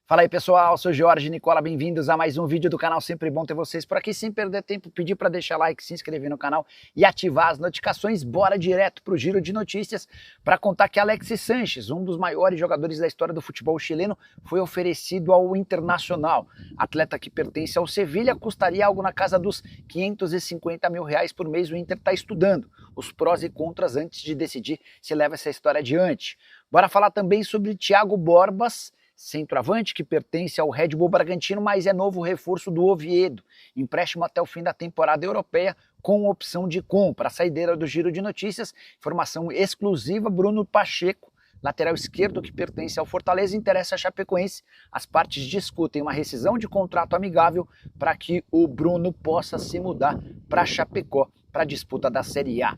Fala aí pessoal, sou Jorge Nicola, bem-vindos a mais um vídeo do canal, sempre bom ter vocês por aqui, sem perder tempo, pedir para deixar like, se inscrever no canal e ativar as notificações. Bora direto pro giro de notícias para contar que Alexis Sánchez, um dos maiores jogadores da história do futebol chileno, foi oferecido ao Internacional. Atleta que pertence ao Sevilha, custaria algo na casa dos 550 mil reais por mês. O Inter está estudando os prós e contras antes de decidir se leva essa história adiante. Bora falar também sobre Thiago Borbas, centroavante que pertence ao Red Bull Bragantino, mas é novo reforço do Oviedo. Empréstimo até o fim da temporada europeia com opção de compra. A saideira do giro de notícias, informação exclusiva, Bruno Pacheco, lateral esquerdo que pertence ao Fortaleza, interessa a Chapecoense. As partes discutem uma rescisão de contrato amigável para que o Bruno possa se mudar para Chapecó para a disputa da Série A.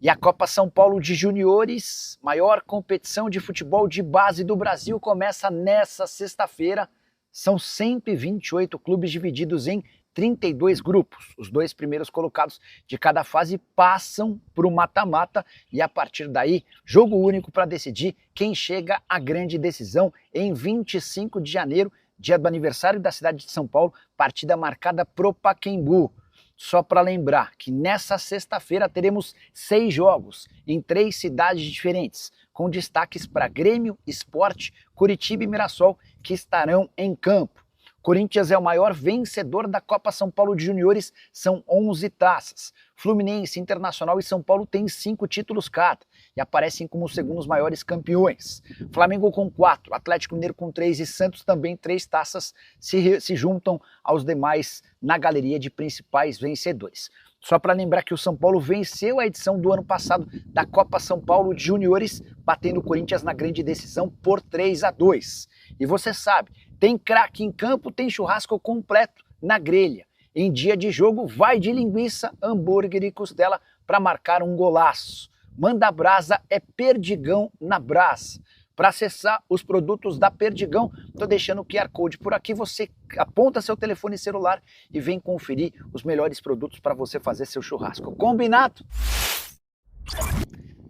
E a Copa São Paulo de Juniores, maior competição de futebol de base do Brasil, começa nessa sexta-feira. São 128 clubes divididos em 32 grupos. Os dois primeiros colocados de cada fase passam para o mata-mata e a partir daí, jogo único para decidir quem chega à grande decisão em 25 de janeiro, dia do aniversário da cidade de São Paulo, partida marcada pro Pacaembu. Só para lembrar que nessa sexta-feira teremos 6 jogos em 3 cidades diferentes, com destaques para Grêmio, Sport, Curitiba e Mirassol, que estarão em campo. Corinthians é o maior vencedor da Copa São Paulo de Juniores, são 11 taças. Fluminense, Internacional e São Paulo têm 5 títulos cada e aparecem como os segundos maiores campeões. Flamengo com 4, Atlético Mineiro com 3 e Santos também 3 taças se juntam aos demais na galeria de principais vencedores. Só para lembrar que o São Paulo venceu a edição do ano passado da Copa São Paulo de Juniores, batendo o Corinthians na grande decisão por 3-2. E você sabe, tem craque em campo, tem churrasco completo na grelha. Em dia de jogo, vai de linguiça, hambúrguer e costela para marcar um golaço. Manda brasa é Perdigão na brasa. Para acessar os produtos da Perdigão, estou deixando o QR Code por aqui. Você aponta seu telefone celular e vem conferir os melhores produtos para você fazer seu churrasco. Combinado?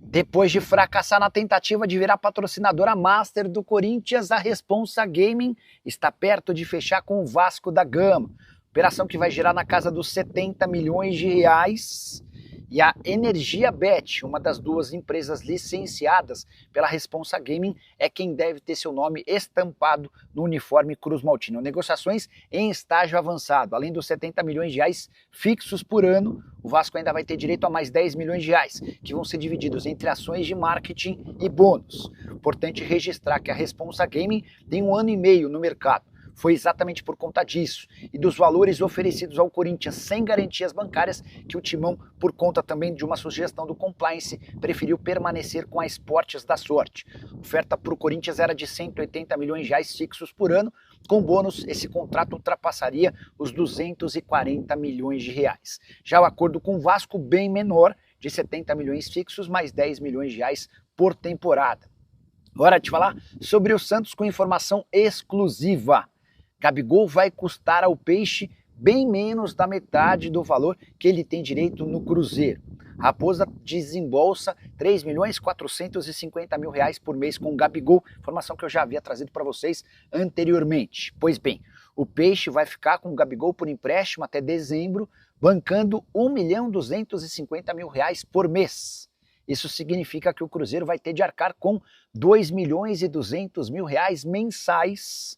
Depois de fracassar na tentativa de virar patrocinadora master do Corinthians, a Responsa Gaming está perto de fechar com o Vasco da Gama. Operação que vai girar na casa dos 70 milhões de reais. E a Energia Bet, uma das duas empresas licenciadas pela Responsa Gaming, é quem deve ter seu nome estampado no uniforme Cruz Maltino. Negociações em estágio avançado. Além dos 70 milhões de reais fixos por ano, o Vasco ainda vai ter direito a mais 10 milhões de reais, que vão ser divididos entre ações de marketing e bônus. Importante registrar que a Responsa Gaming tem 1 ano e meio no mercado. Foi exatamente por conta disso e dos valores oferecidos ao Corinthians sem garantias bancárias que o Timão, por conta também de uma sugestão do compliance, preferiu permanecer com a Esportes da Sorte. A oferta para o Corinthians era de 180 milhões de reais fixos por ano. Com bônus, esse contrato ultrapassaria os 240 milhões de reais. Já o acordo com o Vasco, bem menor, de 70 milhões fixos mais 10 milhões de reais por temporada. Agora te falar sobre o Santos com informação exclusiva. Gabigol vai custar ao Peixe bem menos da metade do valor que ele tem direito no Cruzeiro. A Raposa desembolsa 3 milhões 450 mil reais por mês com o Gabigol, informação que eu já havia trazido para vocês anteriormente. Pois bem, o Peixe vai ficar com o Gabigol por empréstimo até dezembro, bancando 1 milhão 250 mil reais por mês. Isso significa que o Cruzeiro vai ter de arcar com 2 milhões e 200 mil reais mensais.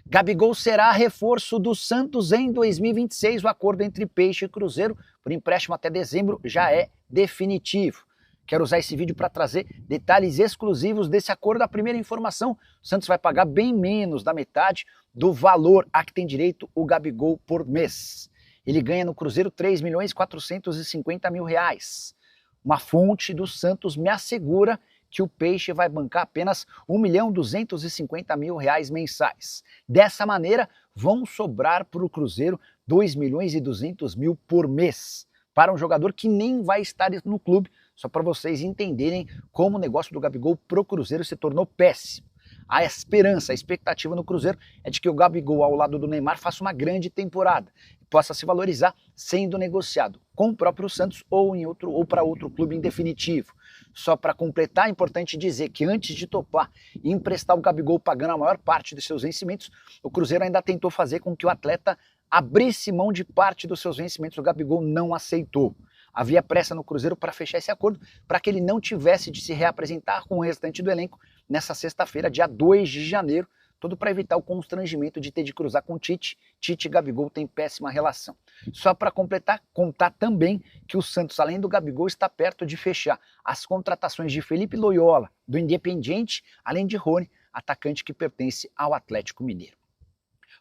Gabigol será reforço do Santos em 2026. O acordo entre Peixe e Cruzeiro por empréstimo até dezembro já é definitivo. Quero usar esse vídeo para trazer detalhes exclusivos desse acordo. A primeira informação, o Santos vai pagar bem menos da metade do valor a que tem direito o Gabigol por mês. Ele ganha no Cruzeiro 3 milhões 450 mil reais. Uma fonte do Santos me assegura que o Peixe vai bancar apenas 1 milhão 250 mil reais mensais. Dessa maneira, vão sobrar para o Cruzeiro 2 milhões e 200 mil por mês, para um jogador que nem vai estar no clube, só para vocês entenderem como o negócio do Gabigol pro Cruzeiro se tornou péssimo. A esperança, a expectativa no Cruzeiro é de que o Gabigol, ao lado do Neymar, faça uma grande temporada e possa se valorizar sendo negociado com o próprio Santos ou para outro clube em definitivo. Só para completar, é importante dizer que antes de topar e emprestar o Gabigol pagando a maior parte dos seus vencimentos, o Cruzeiro ainda tentou fazer com que o atleta abrisse mão de parte dos seus vencimentos. O Gabigol não aceitou. Havia pressa no Cruzeiro para fechar esse acordo para que ele não tivesse de se reapresentar com o restante do elenco nessa sexta-feira, dia 2 de janeiro, tudo para evitar o constrangimento de ter de cruzar com Tite. Tite e Gabigol têm péssima relação. Só para completar, contar também que o Santos, além do Gabigol, está perto de fechar as contratações de Felipe Loyola, do Independiente, além de Rony, atacante que pertence ao Atlético Mineiro.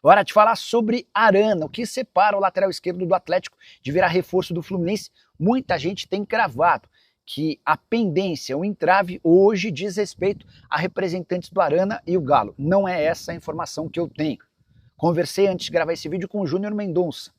Hora de falar sobre Arana, o que separa o lateral esquerdo do Atlético de virar reforço do Fluminense. Muita gente tem cravado que a pendência, o entrave, hoje diz respeito a representantes do Arana e o Galo. Não é essa a informação que eu tenho. Conversei antes de gravar esse vídeo com o Júnior Mendonça,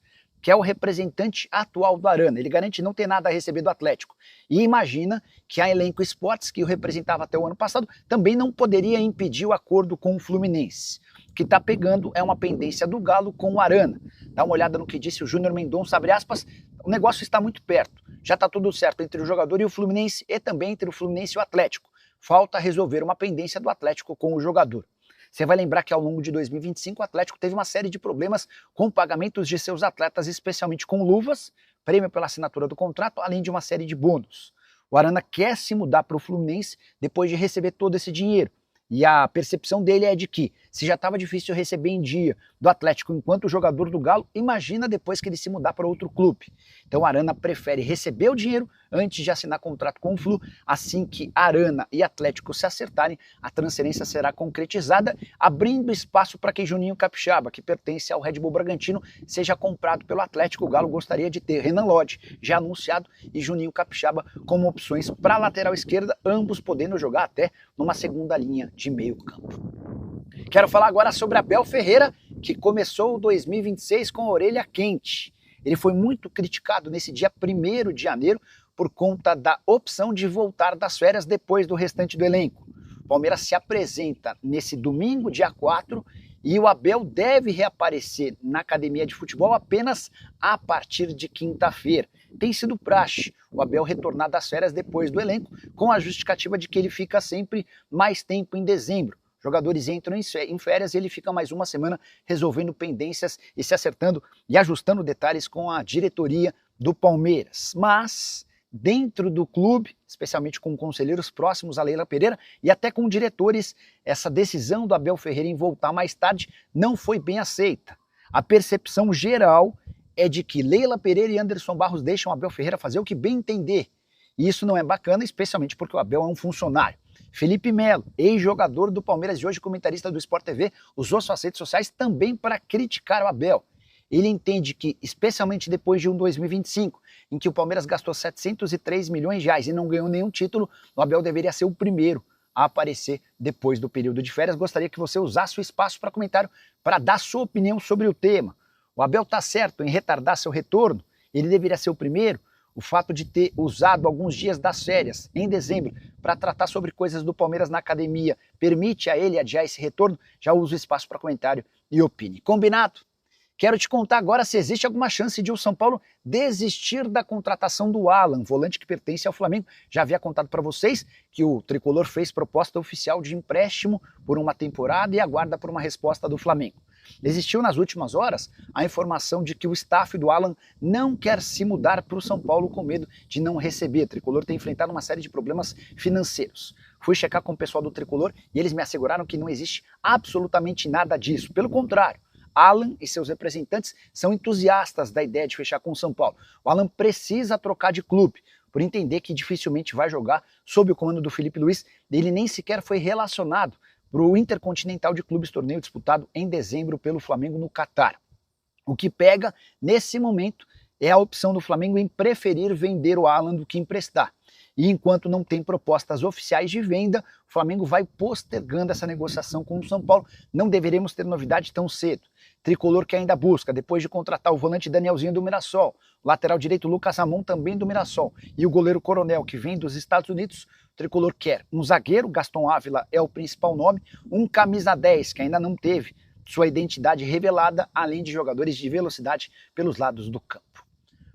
que é o representante atual do Arana. Ele garante não ter nada a receber do Atlético. E imagina que a Elenco Esportes, que o representava até o ano passado, também não poderia impedir o acordo com o Fluminense. O que está pegando é uma pendência do Galo com o Arana. Dá uma olhada no que disse o Júnior Mendonça, abre aspas, o negócio está muito perto. Já está tudo certo entre o jogador e o Fluminense e também entre o Fluminense e o Atlético. Falta resolver uma pendência do Atlético com o jogador. Você vai lembrar que ao longo de 2025 o Atlético teve uma série de problemas com pagamentos de seus atletas, especialmente com luvas, prêmio pela assinatura do contrato, além de uma série de bônus. O Arana quer se mudar para o Fluminense depois de receber todo esse dinheiro. E a percepção dele é de que, se já estava difícil receber em dia do Atlético enquanto jogador do Galo, imagina depois que ele se mudar para outro clube. Então o Arana prefere receber o dinheiro antes de assinar contrato com o Flu. Assim que Arana e Atlético se acertarem, a transferência será concretizada, abrindo espaço para que Juninho Capixaba, que pertence ao Red Bull Bragantino, seja comprado pelo Atlético. O Galo gostaria de ter Renan Lodge, já anunciado, e Juninho Capixaba como opções para a lateral esquerda, ambos podendo jogar até numa segunda linha de meio campo. Quero falar agora sobre Abel Ferreira, que começou o 2026 com a orelha quente. Ele foi muito criticado nesse dia 1º de janeiro por conta da opção de voltar das férias depois do restante do elenco. O Palmeiras se apresenta nesse domingo, dia 4, e o Abel deve reaparecer na academia de futebol apenas a partir de quinta-feira. Tem sido praxe o Abel retornar das férias depois do elenco, com a justificativa de que ele fica sempre mais tempo em dezembro. Jogadores entram em férias e ele fica mais uma semana resolvendo pendências e se acertando e ajustando detalhes com a diretoria do Palmeiras. Mas, dentro do clube, especialmente com conselheiros próximos a Leila Pereira e até com diretores, essa decisão do Abel Ferreira em voltar mais tarde não foi bem aceita. A percepção geral é de que Leila Pereira e Anderson Barros deixam o Abel Ferreira fazer o que bem entender. E isso não é bacana, especialmente porque o Abel é um funcionário. Felipe Melo, ex-jogador do Palmeiras e hoje comentarista do Sport TV, usou suas redes sociais também para criticar o Abel. Ele entende que, especialmente depois de um 2025, em que o Palmeiras gastou 703 milhões de reais e não ganhou nenhum título, o Abel deveria ser o primeiro a aparecer depois do período de férias. Gostaria que você usasse o espaço para comentário para dar sua opinião sobre o tema. O Abel está certo em retardar seu retorno? Ele deveria ser o primeiro? O fato de ter usado alguns dias das férias, em dezembro, para tratar sobre coisas do Palmeiras na academia, permite a ele adiar esse retorno? Já uso o espaço para comentário e opine. Combinado? Quero te contar agora se existe alguma chance de o São Paulo desistir da contratação do Alan, volante que pertence ao Flamengo. Já havia contado para vocês que o tricolor fez proposta oficial de empréstimo por uma temporada e aguarda por uma resposta do Flamengo. Existiu nas últimas horas a informação de que o staff do Alan não quer se mudar para o São Paulo com medo de não receber. O tricolor tem enfrentado uma série de problemas financeiros. Fui checar com o pessoal do tricolor e eles me asseguraram que não existe absolutamente nada disso. Pelo contrário, Alan e seus representantes são entusiastas da ideia de fechar com o São Paulo. O Alan precisa trocar de clube, por entender que dificilmente vai jogar sob o comando do Felipe Luiz. Ele nem sequer foi relacionado para o Intercontinental de Clubes, torneio disputado em dezembro pelo Flamengo no Catar. O que pega, nesse momento, é a opção do Flamengo em preferir vender o Alan do que emprestar. E enquanto não tem propostas oficiais de venda, o Flamengo vai postergando essa negociação com o São Paulo. Não deveremos ter novidade tão cedo. Tricolor que ainda busca, depois de contratar o volante Danielzinho do Mirassol, o lateral direito Lucas Ramon também do Mirassol, e o goleiro Coronel, que vem dos Estados Unidos. O Tricolor quer um zagueiro, Gaston Ávila é o principal nome, um camisa 10, que ainda não teve sua identidade revelada, além de jogadores de velocidade pelos lados do campo.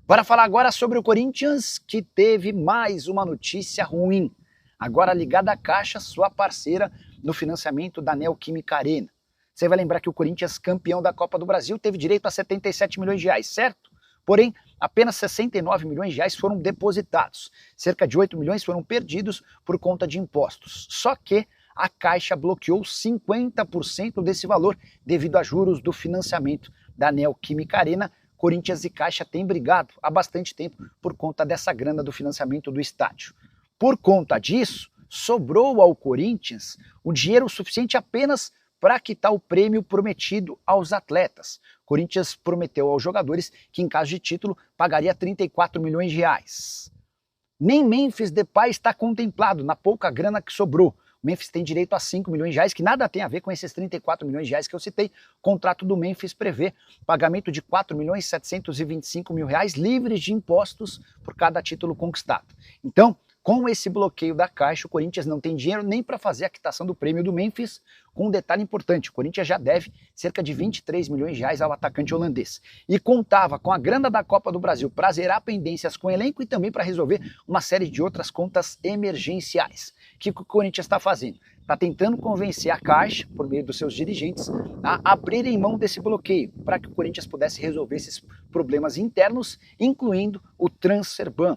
Bora falar agora sobre o Corinthians, que teve mais uma notícia ruim. Agora ligada à Caixa, sua parceira no financiamento da Neoquímica Arena. Você vai lembrar que o Corinthians, campeão da Copa do Brasil, teve direito a 77 milhões de reais, certo? Porém, apenas 69 milhões de reais foram depositados. Cerca de 8 milhões foram perdidos por conta de impostos. Só que a Caixa bloqueou 50% desse valor devido a juros do financiamento da Neoquímica Arena. Corinthians e Caixa têm brigado há bastante tempo por conta dessa grana do financiamento do estádio. Por conta disso, sobrou ao Corinthians o dinheiro suficiente apenas para quitar o prêmio prometido aos atletas. O Corinthians prometeu aos jogadores que, em caso de título, pagaria 34 milhões de reais. Nem Memphis Depay está contemplado na pouca grana que sobrou. O Memphis tem direito a 5 milhões de reais, que nada tem a ver com esses 34 milhões de reais que eu citei. O contrato do Memphis prevê pagamento de 4 milhões 725 mil reais livres de impostos por cada título conquistado. Então, com esse bloqueio da Caixa, o Corinthians não tem dinheiro nem para fazer a quitação do prêmio do Memphis, com um detalhe importante: o Corinthians já deve cerca de 23 milhões de reais ao atacante holandês. E contava com a grana da Copa do Brasil para zerar pendências com o elenco e também para resolver uma série de outras contas emergenciais. O que o Corinthians está fazendo? Está tentando convencer a Caixa, por meio dos seus dirigentes, a abrirem mão desse bloqueio, para que o Corinthians pudesse resolver esses problemas internos, incluindo o transfer ban,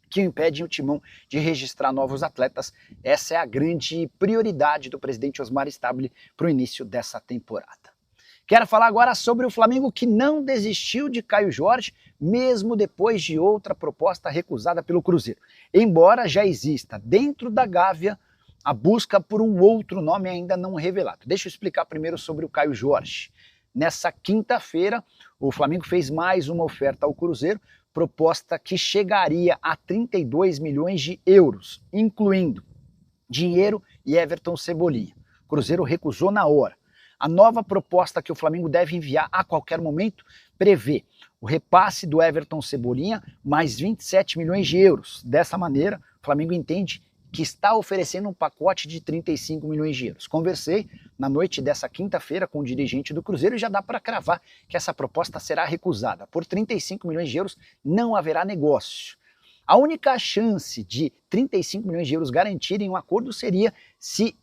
que impede o Timão de registrar novos atletas. Essa é a grande prioridade do presidente Osmar Stabile para o início dessa temporada. Quero falar agora sobre o Flamengo, que não desistiu de Caio Jorge, mesmo depois de outra proposta recusada pelo Cruzeiro. Embora já exista dentro da Gávea a busca por um outro nome ainda não revelado. Deixa eu explicar primeiro sobre o Caio Jorge. Nessa quinta-feira, o Flamengo fez mais uma oferta ao Cruzeiro, proposta que chegaria a 32 milhões de euros, incluindo dinheiro e Everton Cebolinha. O Cruzeiro recusou na hora. A nova proposta que o Flamengo deve enviar a qualquer momento prevê o repasse do Everton Cebolinha mais 27 milhões de euros. Dessa maneira, o Flamengo entende que está oferecendo um pacote de 35 milhões de euros. Conversei na noite dessa quinta-feira com o dirigente do Cruzeiro e já dá para cravar que essa proposta será recusada. Por 35 milhões de euros não haverá negócio. A única chance de 35 milhões de euros garantirem um acordo seria se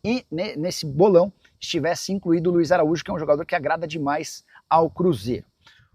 nesse bolão estivesse incluído o Luiz Araújo, que é um jogador que agrada demais ao Cruzeiro.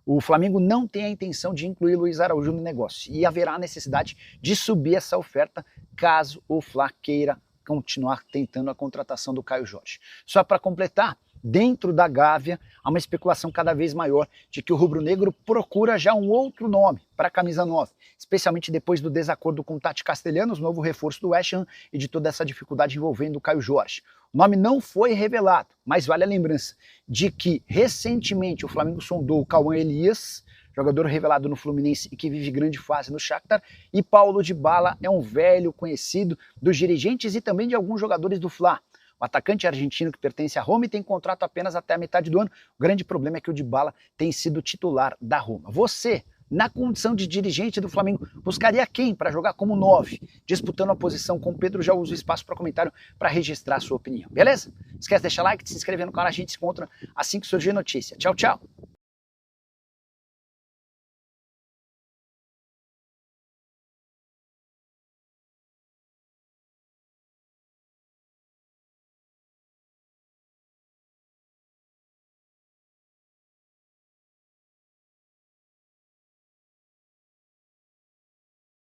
O Flamengo não tem a intenção de incluir Luiz Araújo no negócio e haverá necessidade de subir essa oferta caso o Fla queira continuar tentando a contratação do Caio Jorge. Só para completar, dentro da Gávea há uma especulação cada vez maior de que o rubro-negro procura já um outro nome para a camisa 9, especialmente depois do desacordo com o Tati Castellanos, novo reforço do West Ham, e de toda essa dificuldade envolvendo o Caio Jorge. O nome não foi revelado, mas vale a lembrança de que recentemente o Flamengo sondou o Cauã Elias, jogador revelado no Fluminense e que vive grande fase no Shakhtar, e Paulo Dybala é um velho conhecido dos dirigentes e também de alguns jogadores do Fla. O atacante argentino que pertence à Roma e tem contrato apenas até a metade do ano. O grande problema é que o Dybala tem sido titular da Roma. Você, na condição de dirigente do Flamengo, buscaria quem para jogar como 9? Disputando a posição com o Pedro, já usa o espaço para comentário para registrar a sua opinião, beleza? Não esquece de deixar like, de se inscrever no canal, a gente se encontra assim que surgir notícia. Tchau, tchau!